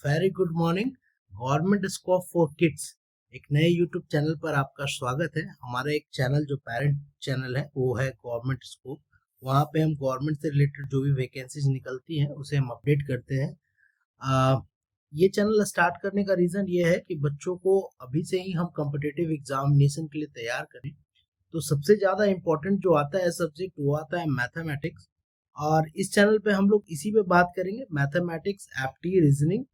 Very good morning. Government scope for kids एक नए YouTube channel पर आपका स्वागत है। हमारा एक चैनल जो पेरेंट चैनल है वो है गवर्नमेंट स्कोप। वहाँ पे हम गवर्नमेंट से रिलेटेड जो भी वैकेंसीज निकलती हैं उसे हम अपडेट करते हैं। ये चैनल स्टार्ट करने का रीज़न ये है कि बच्चों को अभी से ही हम कॉम्पिटिटिव एग्जामिनेशन के लिए तैयार करें। तो सबसे ज़्यादा इम्पोर्टेंट जो आता है सब्जेक्ट वो आता है मैथमेटिक्स, और इस चैनल पे हम लोग इसी पे बात करेंगे। मैथमेटिक्स, एप्टी, रीजनिंग,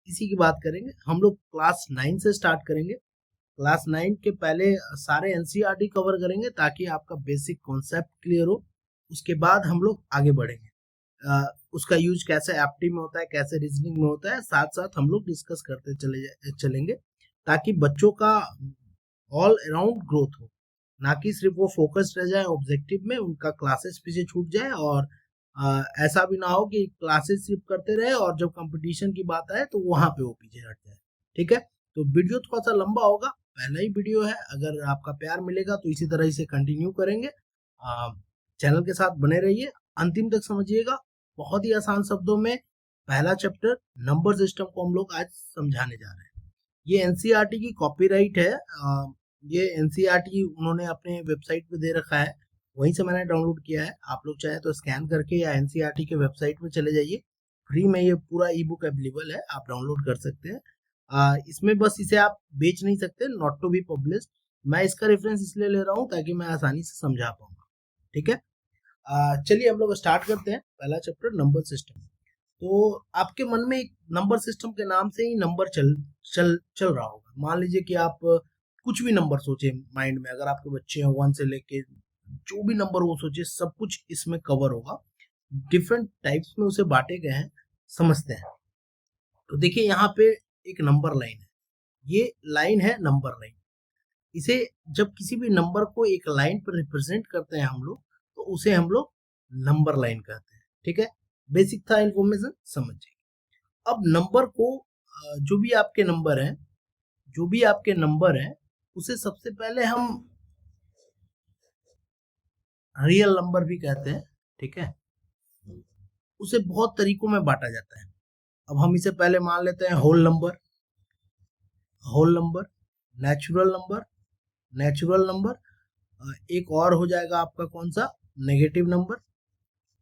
इसी की बात करेंगे। हम लोग क्लास 9 से स्टार्ट करेंगे। क्लास 9 के पहले सारे एनसीईआरटी कवर करेंगे ताकि आपका बेसिक कॉन्सेप्ट क्लियर हो। उसके बाद हम लोग आगे बढ़ेंगे। उसका यूज कैसे एप्टी में होता है, कैसे रीजनिंग में होता है, साथ साथ हम लोग डिस्कस करते चलेंगे ताकि बच्चों का ऑल अराउंड ग्रोथ हो, ना कि सिर्फ वो फोकस्ड रह जाए ऑब्जेक्टिव में, उनका क्लासेस पीछे छूट जाए और ऐसा भी ना हो कि क्लासेस सिर्फ करते रहे और जब कंपटीशन की बात आए तो वहां पे वो पीछे हट जाए। ठीक है, तो वीडियो थोड़ा सा लंबा होगा, पहला ही वीडियो है। अगर आपका प्यार मिलेगा तो इसी तरह इसे कंटिन्यू करेंगे। चैनल के साथ बने रहिए, अंतिम तक समझिएगा। बहुत ही आसान शब्दों में पहला चैप्टर नंबर सिस्टम को हम लोग आज समझाने जा रहे हैं। ये एनसीईआरटी की कॉपीराइट है। ये एनसीईआरटी उन्होंने अपने वेबसाइट पे दे रखा है, वहीं से मैंने डाउनलोड किया है। आप लोग चाहे तो स्कैन करके या एनसीईआरटी के वेबसाइट में चले जाइए, फ्री में ये पूरा ई बुक अवेलेबल है, आप डाउनलोड कर सकते हैं। इसमें बस इसे आप बेच नहीं सकते, नॉट टू बी पब्लिश। मैं इसका रेफरेंस इसलिए ले रहा हूँ ताकि मैं आसानी से समझा पाऊंगा। ठीक है, चलिए हम लोग स्टार्ट करते हैं। पहला चैप्टर नंबर सिस्टम। तो आपके मन में एक नंबर सिस्टम के नाम से ही नंबर चल चल चल रहा होगा। मान लीजिए कि आप कुछ भी नंबर सोचे माइंड में, अगर आपके बच्चे हैं 1 से लेके जो भी नंबर वो सोचे सब कुछ इसमें कवर होगा। डिफरेंट टाइप्स में उसे बांटे गए हैं, समझते हैं। तो देखिए यहाँ पे एक नंबर लाइन है, ये लाइन है नंबर लाइन। इसे जब किसी भी नंबर को एक लाइन पर रिप्रेजेंट करते हैं हम लोग, तो उसे हम लोग नंबर लाइन कहते हैं। ठीक है, बेसिक था इन्फॉर्मेशन, समझिए। अब नंबर को जो भी आपके नंबर हैं, जो भी आपके नंबर हैं, उसे सबसे पहले हम रियल नंबर भी कहते हैं। ठीक है, उसे बहुत तरीकों में बांटा जाता है। अब हम इसे पहले मान लेते हैं whole number, whole number, natural number, natural number, एक और हो जाएगा आपका कौन सा, नेगेटिव नंबर।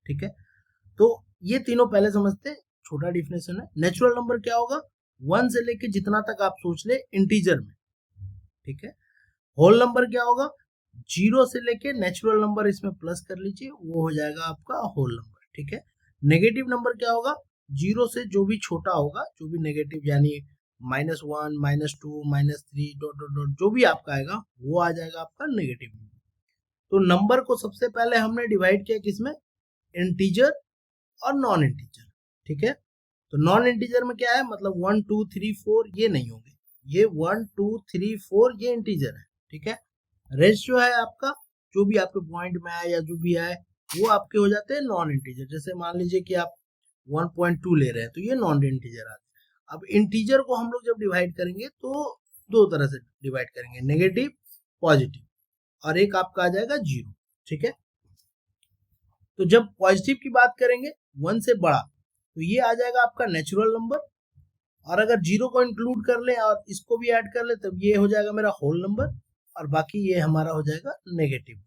ठीक है, तो ये तीनों पहले समझते हैं। छोटा डिफिनेशन है। नेचुरल नंबर क्या होगा, 1 से लेके जितना तक आप सोच ले इंटीजर में। ठीक है, होल नंबर क्या होगा, 0 से लेके नेचुरल नंबर इसमें प्लस कर लीजिए, वो हो जाएगा आपका होल नंबर। ठीक है, नेगेटिव नंबर क्या होगा, 0 से जो भी छोटा होगा, जो भी नेगेटिव, यानी -1, -2, -3 डॉट डॉट डॉट जो भी आपका आएगा वो आ जाएगा आपका नेगेटिव नंबर। तो नंबर को सबसे पहले हमने डिवाइड किया किसमें, इंटीजर और नॉन इंटीजर। ठीक है, तो नॉन इंटीजर में क्या है, मतलब 1 2 3 4 ये नहीं होंगे, ये 1 2 3 4 ये इंटीजर है। ठीक है, रेस्ट जो है आपका, जो भी आपके पॉइंट में आए या जो भी आए वो आपके हो जाते हैं नॉन इंटीजर। जैसे मान लीजिए कि आप 1.2 ले रहे हैं तो ये नॉन इंटीजर आते हैं। अब इंटीजर को हम लोग जब डिवाइड करेंगे तो दो तरह से डिवाइड करेंगे, नेगेटिव, पॉजिटिव, और एक आपका आ जाएगा 0। ठीक है, तो जब पॉजिटिव की बात करेंगे 1 से बड़ा, तो ये आ जाएगा आपका नेचुरल नंबर, और अगर 0 को इंक्लूड कर ले और इसको भी ऐड कर ले तब ये हो जाएगा मेरा होल नंबर, और बाकी ये हमारा हो जाएगा नेगेटिव।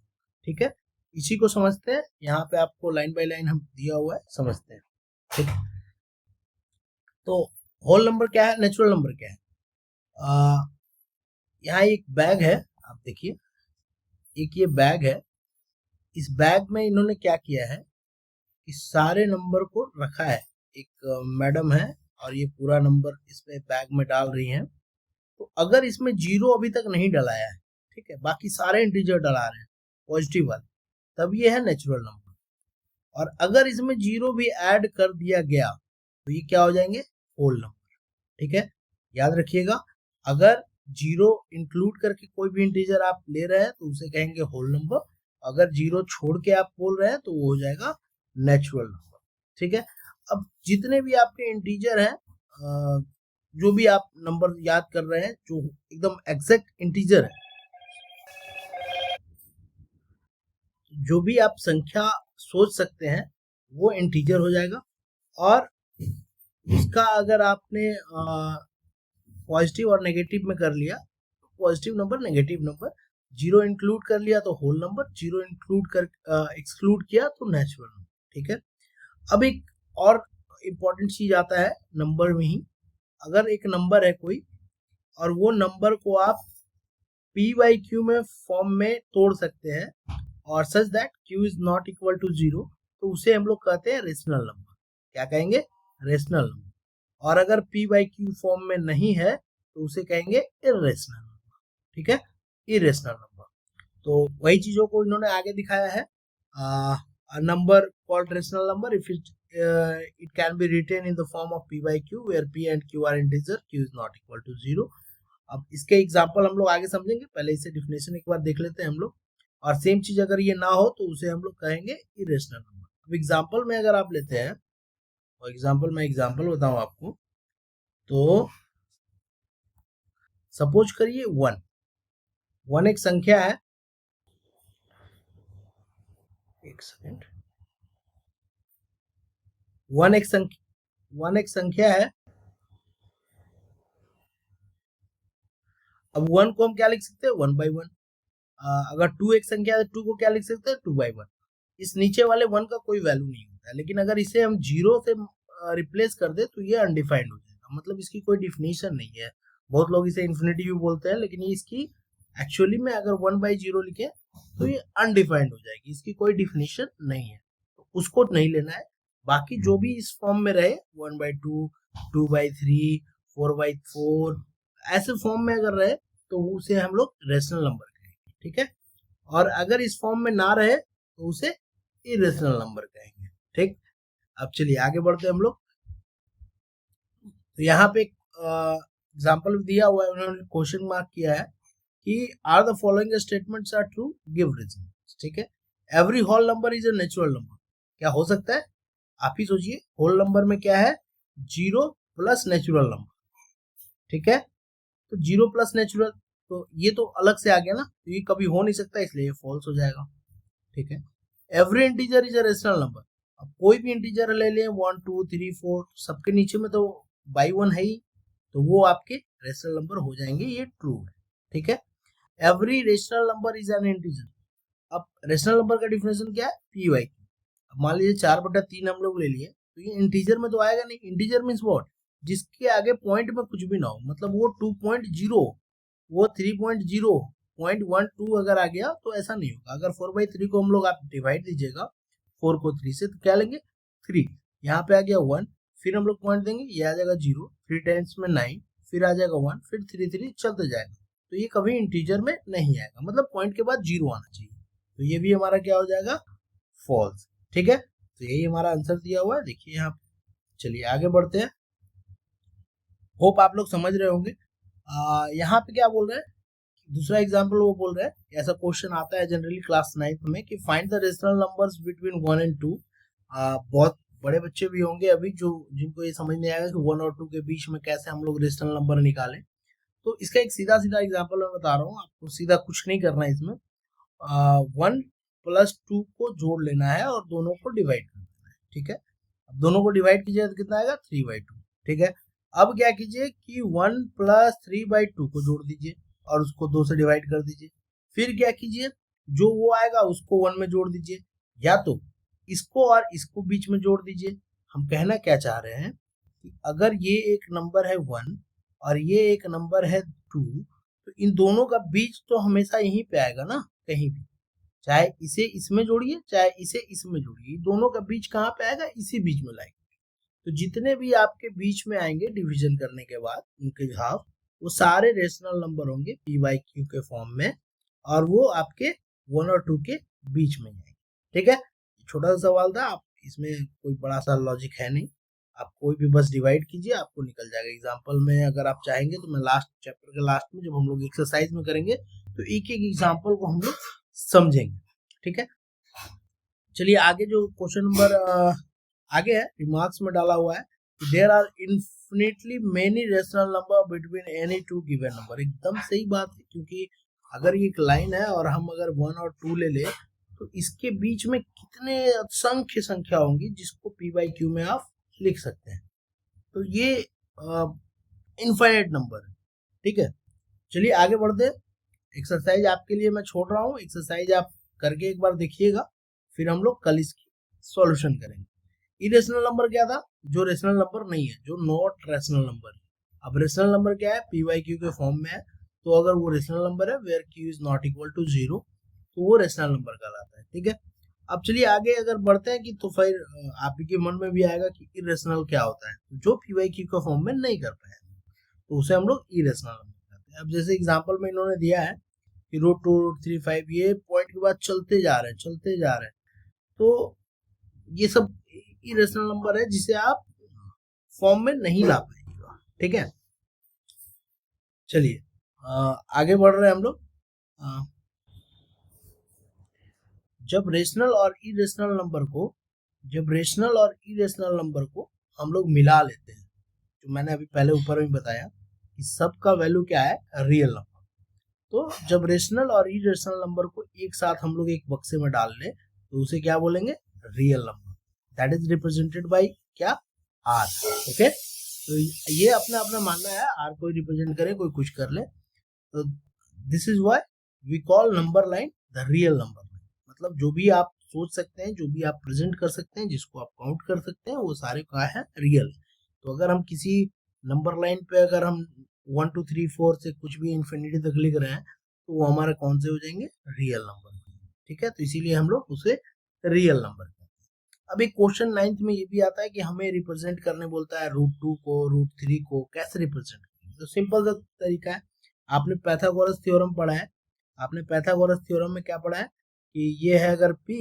ठीक है, इसी को समझते हैं। यहाँ पे आपको लाइन बाय लाइन हम दिया हुआ है, समझते हैं। ठीक, तो होल नंबर क्या है, नेचुरल नंबर क्या है। यहाँ एक बैग है, आप देखिए, एक ये बैग है। इस बैग में इन्होंने क्या किया है, इस सारे नंबर को रखा है। एक मैडम है और ये पूरा नंबर इसमें बैग में डाल रही हैं। तो अगर इसमें 0 अभी तक नहीं डलाया है, ठीक है, बाकी सारे इंटीजर डला रहे हैं पॉजिटिव वाले, तब ये है नेचुरल नंबर। और अगर इसमें 0 भी ऐड कर दिया गया तो ये क्या हो जाएंगे, होल नंबर। ठीक है, याद रखिएगा, अगर 0 इंक्लूड करके कोई भी इंटीजर आप ले रहे हैं तो उसे कहेंगे होल नंबर। अगर 0 छोड़ के आप बोल रहे हैं तो वो हो जाएगा नेचुरल नंबर। ठीक है, अब जितने भी आपके इंटीजर हैं, जो भी आप नंबर याद कर रहे हैं जो एकदम एग्जैक्ट इंटीजर है, जो भी आप संख्या सोच सकते हैं वो इंटीजर हो जाएगा। और इसका अगर आपने पॉजिटिव और नेगेटिव में कर लिया, positive number negative number, zero include कर लिया तो होल नंबर, जीरो इंक्लूड कर एक्सक्लूड किया तो नेचुरल नंबर। ठीक है, अब एक और इम्पोर्टेंट चीज आता है नंबर में ही। अगर एक नंबर है कोई और वो नंबर को आप पी बाई क्यू में फॉर्म में तोड़ सकते हैं और such that Q is not equal to zero, तो उसे हम लोग कहते हैं रेशनल नंबर। क्या कहेंगे? Rational number. और अगर पी बाई क्यू फॉर्म में नहीं है तो उसे कहेंगे इरेशनल नंबर। ठीक है, इरेशनल नंबर। तो वही चीजों को इन्होंने आगे दिखाया है। a number called rational number if it can be written in the form of p by q where p and q are integer, q is not equal to zero। अब इसके एग्जांपल हम लोग आगे समझेंगे, पहले इसे डिफिनेशन एक बार देख लेते हैं हम लोग। और सेम चीज अगर ये ना हो तो उसे हम लोग कहेंगे इरेशनल नंबर। अब एग्जांपल में अगर आप लेते हैं, और एग्जांपल बताऊं आपको, तो सपोज करिए वन एक संख्या है, एक सेकेंड, वन एक संख्या है। अब वन को हम क्या लिख सकते हैं? One by one. अगर टू एक संख्या है, टू को क्या लिख सकते हैं? Two by one. इस नीचे वाले वन का कोई वैल्यू नहीं होता है, लेकिन अगर इसे हम जीरो से रिप्लेस कर दे तो ये अनडिफाइंड हो जाएगा, मतलब इसकी कोई डिफिनेशन नहीं है। बहुत लोग इसे इन्फिनिटी भी बोलते हैं, लेकिन ये इसकी एक्चुअली में अगर वन बाई जीरो लिखे तो ये अनडिफाइंड हो जाएगी, इसकी कोई डिफिनेशन नहीं है, तो उसको नहीं लेना है। बाकी जो भी इस फॉर्म में रहे, one by two, two by three, four by four, ऐसे फॉर्म में अगर रहे तो उसे हम लोग रेशनल नंबर कहेंगे। ठीक है, और अगर इस फॉर्म में ना रहे तो उसे इरेशनल नंबर कहेंगे। ठीक, अब चलिए आगे बढ़ते हैं हम लोग। तो यहाँ पे एग्जाम्पल दिया हुआ है, उन्होंने क्वेश्चन मार्क किया है कि are the following statements are true, give reason. ठीक है, every whole number is a natural number. क्या हो सकता है? आप ही सोचिए, होल नंबर में क्या है? Zero plus natural number. ठीक है, तो जीरो प्लस नेचुरल, तो ये तो अलग से आ गया ना, तो ये कभी हो नहीं सकता, इसलिए ये फॉल्स हो जाएगा। ठीक है, every integer is a rational number. अब कोई भी इंटीजर ले लें, 1 2 3 4, सबके नीचे में तो बाई वन है ही, तो वो आपके रेशनल नंबर हो जाएंगे, ये ट्रू है। ठीक है, every rational number is an integer. अब रेशनल नंबर का डिफिनेशन क्या है? P by Q. अब मान लीजिए 4/3 हम लोग ले लिए, तो ये इंटीजर में तो आएगा नहीं। Integer means what? जिसके आगे पॉइंट में कुछ भी ना हो, मतलब वो 2.0, वो 3.0, 0.12 अगर आ गया तो ऐसा नहीं होगा। अगर 4/3 को हम लोग आप डिवाइड दीजिएगा 4 को 3 से, तो क्या लेंगे? 3। यहाँ पे आ गया 1, फिर हम लोग पॉइंट देंगे, ये आ जाएगा 0, 3 टाइम्स में 9, फिर आ जाएगा 1, फिर 3 3 चलते जाएगा, तो ये कभी इंटीजर में नहीं आएगा, मतलब पॉइंट के बाद 0 आना चाहिए, तो ये भी हमारा क्या हो जाएगा? फॉल्स। ठीक है, तो यही हमारा आंसर दिया हुआ है, देखिए यहाँ पे। चलिए आगे बढ़ते हैं, होप आप लोग समझ रहे होंगे। यहाँ पे क्या बोल रहे हैं? दूसरा एग्जाम्पल वो बोल रहे हैं, ऐसा क्वेश्चन आता है जनरली क्लास 9th में कि find the rational numbers between 1 and 2। बहुत बड़े बच्चे भी होंगे अभी जो जिनको ये समझ नहीं आएगा कि 1 और 2 के बीच में कैसे हम लोग रेशनल नंबर निकालें। तो इसका एक सीधा सीधा एग्जाम्पल मैं बता रहा हूँ आपको, सीधा कुछ नहीं करना है इसमें। 1 + 2 को जोड़ लेना है और दोनों को डिवाइड कर देना है। ठीक है, अब दोनों को डिवाइड कीजिए तो कितना आएगा? 3/2। ठीक है, अब क्या कीजिए कि 1 + 3/2 को जोड़ दीजिए और उसको 2 से डिवाइड कर दीजिए। फिर क्या कीजिए, जो वो आएगा उसको 1 में जोड़ दीजिए, या तो इसको और इसको बीच में जोड़ दीजिए। हम कहना क्या चाह रहे हैं कि अगर ये एक नंबर है 1 और ये एक नंबर है 2, तो इन दोनों का बीच तो हमेशा यहीं पे आएगा ना, कहीं भी, चाहे इसे इसमें जोड़िए चाहे इसे इसमें जोड़िए, दोनों का बीच कहाँ पे आएगा? इसी बीच में लाएंगे। तो जितने भी आपके बीच में आएंगे डिवीजन करने के बाद उनके हाफ, वो सारे रेशनल नंबर होंगे पी बाई क्यू के फॉर्म में, और वो आपके 1 और 2 के बीच में जाएंगे। ठीक है, छोटा सा सवाल था, आप इसमें कोई बड़ा सा लॉजिक है नहीं, आप कोई भी बस डिवाइड कीजिए, आपको निकल जाएगा। एग्जाम्पल में अगर आप चाहेंगे तो मैं लास्ट चैप्टर के लास्ट में जब हम लोग एक्सरसाइज में करेंगे तो एक एक एग्जाम्पल को हम लोग समझेंगे। ठीक है, चलिए आगे जो क्वेश्चन नंबर आगे है, रिमार्क्स में डाला हुआ है, there are infinitely many rational number between any two given number. एकदम सही बात है, क्योंकि अगर ये एक लाइन है और हम अगर 1 और 2 ले ले तो इसके बीच में कितने असंख्य संख्या होंगी जिसको पी बाई क्यू में आप लिख सकते हैं। तो ये इनफाइनाइट नंबर है, ठीक है। चलिए आगे बढ़ते हैं। एक्सरसाइज आपके लिए मैं छोड़ रहा हूँ, एक्सरसाइज आप करके एक बार देखिएगा, फिर हम लोग कल इसकी सॉल्यूशन करेंगे। इरेशनल नंबर क्या था? जो रेशनल नंबर नहीं है, जो नॉट रेशनल नंबर है। अब रेशनल नंबर क्या है? पी वाई क्यू के फॉर्म में है, तो अगर वो रेशनल नंबर है where Q is not equal to 0, तो वो रेशनल नंबर कहलाता है, ठीक है। अब चलिए आगे अगर बढ़ते हैं कि तो फिर आपके मन में भी आएगा कि इरेशनल क्या होता है, जो पी वाई क्यू के फॉर्म में नहीं कर पाए तो उसे हम लोग इरेशनल नंबर कहते हैं। अब जैसे एग्जांपल में इन्होंने दिया है कि √2 √3 5 ये पॉइंट के बाद चलते जा रहे हैं, तो ये सब इरेशनल नंबर है जिसे आप फॉर्म में नहीं ला पाएंगे, ठीक है। चलिए आगे बढ़ रहे हैं हम लोग। जब रेशनल और इरेशनल नंबर को हम लोग मिला लेते हैं, जो मैंने अभी पहले ऊपर में बताया कि सबका वैल्यू क्या है? Real number. तो जब रेशनल और इरेशनल नंबर को एक साथ हम लोग एक बक्से में डाल लें तो उसे क्या बोलेंगे? Real number. That is represented by क्या? आर। ओके, तो ये अपना अपना मानना है, आर कोई रिप्रेजेंट करे कोई कुछ कर ले। तो this is why we call number line the real number line. मतलब जो भी आप सोच सकते हैं, जो भी आप प्रेजेंट कर सकते हैं, जिसको आप काउंट कर सकते हैं, वो सारे क्या है? रियल। तो अगर हम किसी नंबर लाइन पे अगर हम 1 2 3 4 से कुछ भी इंफिनिटी तक लिख रहे हैं तो वो हमारे कौन से हो जाएंगे? रियल नंबर, ठीक है। तो इसीलिए हम लोग उसे रियल नंबर कहते हैं। अब एक क्वेश्चन 9th में ये भी आता है कि हमें रिप्रेजेंट करने बोलता है √2 को, √3 को कैसे रिप्रेजेंट करें। तो सिंपल सा तरीका है, आपने पाइथागोरस थ्योरम पढ़ा है। आपने पाइथागोरस थ्योरम में क्या पढ़ा है कि ये है अगर P,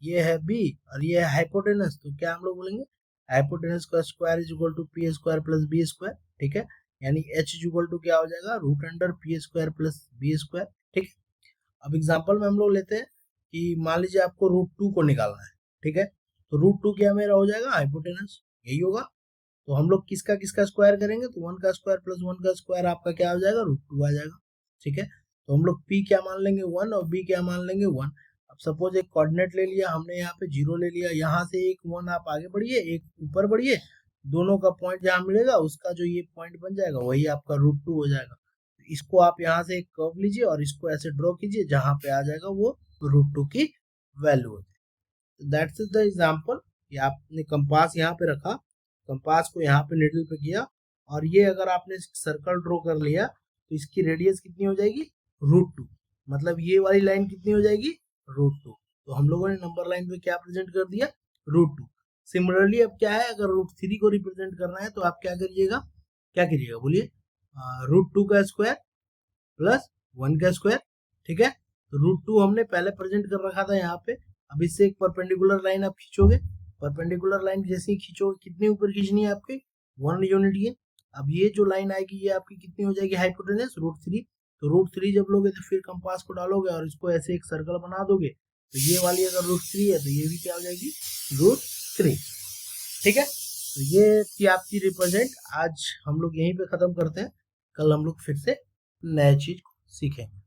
ये है B और ये है हाइपोटेनस, तो क्या हम लोग बोलेंगे? हाइपोटेनस का square is equal to P square plus B square, ठीक है। यानी h इज इक्वल टू क्या हो जाएगा? √p square plus B square, ठीक है। अब एग्जांपल में हम लोग लेते हैं कि मान लीजिए आपको √2 को निकालना है, ठीक है। तो √2 क्या मेरा हो जाएगा? हाइपोटेनस, यही होगा। तो हम लोग किसका किसका स्क्वायर करेंगे? तो 1 का स्क्वायर प्लस 1 का स्क्वायर आपका क्या हो जाएगा? √2 आ जाएगा, ठीक है। तो हम लोग p क्या मान लेंगे? 1 और b क्या मान लेंगे? 1। अब सपोज एक कोऑर्डिनेट ले लिया हमने, यहाँ पे 0 ले लिया, यहाँ से एक 1 आप आगे बढ़िए, एक ऊपर बढ़िए, दोनों का पॉइंट जहाँ मिलेगा उसका जो ये पॉइंट बन जाएगा वही आपका √2 हो जाएगा। तो इसको आप यहाँ से एक कर्व लीजिए और इसको ऐसे ड्रॉ कीजिए, जहाँ पे आ जाएगा वो √2 की वैल्यू हो जाएगी। दैट्स इज द एग्जांपल कि आपने कंपास यहाँ पे रखा, कंपास को यहाँ पे निडल पे किया, और ये अगर आपने सर्कल ड्रॉ कर लिया तो इसकी रेडियस कितनी हो जाएगी? √2। मतलब ये वाली लाइन कितनी हो जाएगी? √2। तो हम लोगों ने नंबर लाइन पे क्या प्रेजेंट कर दिया? √2। सिमिलरली अब क्या है, अगर √3 को रिप्रेजेंट करना है तो आप क्या करिएगा? क्या करिएगा बोलिए? √2 का स्क्वायर प्लस 1 का स्क्वायर, ठीक है। तो √2 हमने पहले प्रेजेंट कर रखा था यहाँ पे। अब इससे एक परपेंडिकुलर लाइन आप खींचोगे, परपेंडिकुलर लाइन जैसे ही खींचोगे कितने ऊपर खींचनी है आपके? 1 यूनिट की। अब ये जो लाइन आएगी ये आपकी कितनी हो जाएगी? हाइपोटेनस √3। तो √3 जब लोगे तो फिर कंपास को डालोगे और इसको ऐसे एक सर्कल बना दोगे, तो ये वाली अगर √3 है तो ये भी क्या हो जाएगी? √3, ठीक है। तो ये थी आपकी रिप्रेजेंट। आज हम लोग यहीं पे खत्म करते हैं, कल हम लोग फिर से नया चीज सीखेंगे।